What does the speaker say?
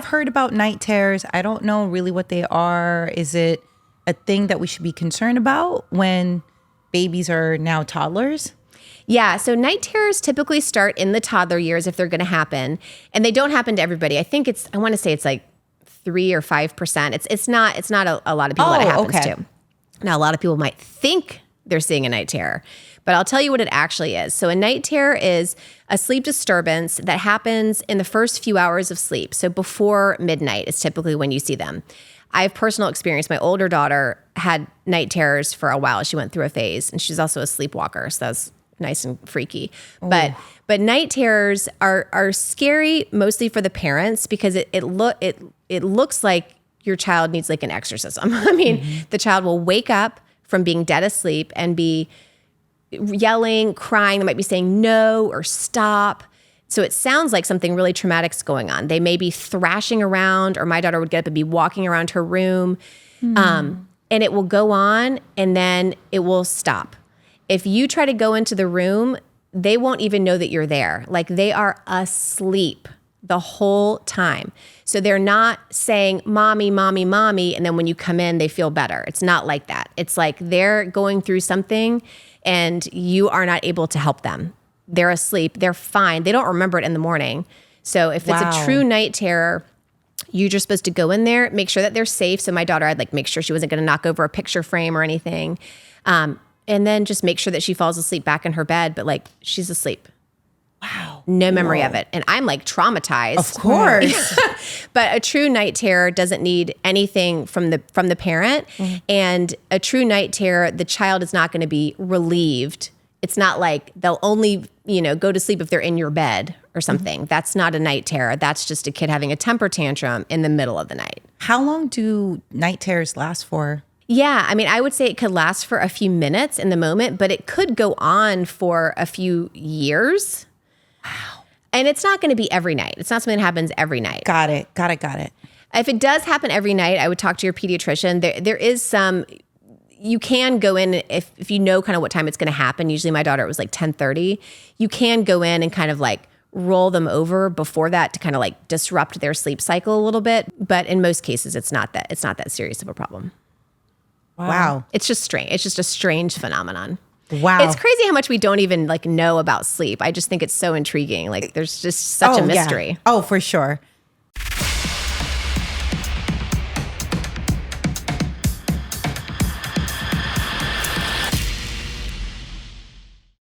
heard about night terrors. I don't know really what they are. Is it a thing that we should be concerned about when babies are now toddlers? Yeah, so night terrors typically start in the toddler years if they're going to happen, and they don't happen to everybody. I want to say it's like 3 or 5%. It's not a lot of people that it happens to. Now, a lot of people might think they're seeing a night terror, but I'll tell you what it actually is. So a night terror is a sleep disturbance that happens in the first few hours of sleep. So before midnight is typically when you see them. I have personal experience. My older daughter had night terrors for a while. She went through a phase, and she's also a sleepwalker, so that's nice and freaky. But night terrors are scary mostly for the parents because it looks like your child needs like an exorcism. I mean, the child will wake up from being dead asleep and be yelling, crying. They might be saying no or stop. So it sounds like something really traumatic's going on. They may be thrashing around, or my daughter would get up and be walking around her room. And it will go on and then it will stop. If you try to go into the room, they won't even know that you're there. Like they are asleep the whole time. So they're not saying, mommy, mommy, mommy. And then when you come in, they feel better. It's not like that. It's like they're going through something and you are not able to help them. They're asleep. They're fine. They don't remember it in the morning. So if it's a true night terror, you're just supposed to go in there, make sure that they're safe. So my daughter, I'd like make sure she wasn't going to knock over a picture frame or anything. And then just make sure that she falls asleep back in her bed, but like she's asleep. Wow. No memory of it. And I'm like traumatized. Of course. But a true night terror doesn't need anything from the parent. And a true night terror, the child is not going to be relieved. It's not like they'll only, go to sleep if they're in your bed or something. That's not a night terror. That's just a kid having a temper tantrum in the middle of the night. How long do night terrors last for? Yeah, I mean, I would say it could last for a few minutes in the moment, but it could go on for a few years. Wow. And it's not going to be every night. It's not something that happens every night. Got it. If it does happen every night, I would talk to your pediatrician. There is some, you can go in if you know kind of what time it's going to happen. Usually my daughter, it was like 10:30. You can go in and kind of like roll them over before that to kind of like disrupt their sleep cycle a little bit. But in most cases, it's not that serious of a problem. Wow. It's just strange. It's just a strange phenomenon. Wow. It's crazy how much we don't even like know about sleep. I just think it's so intriguing. Like there's just such a mystery. Yeah. Oh, for sure.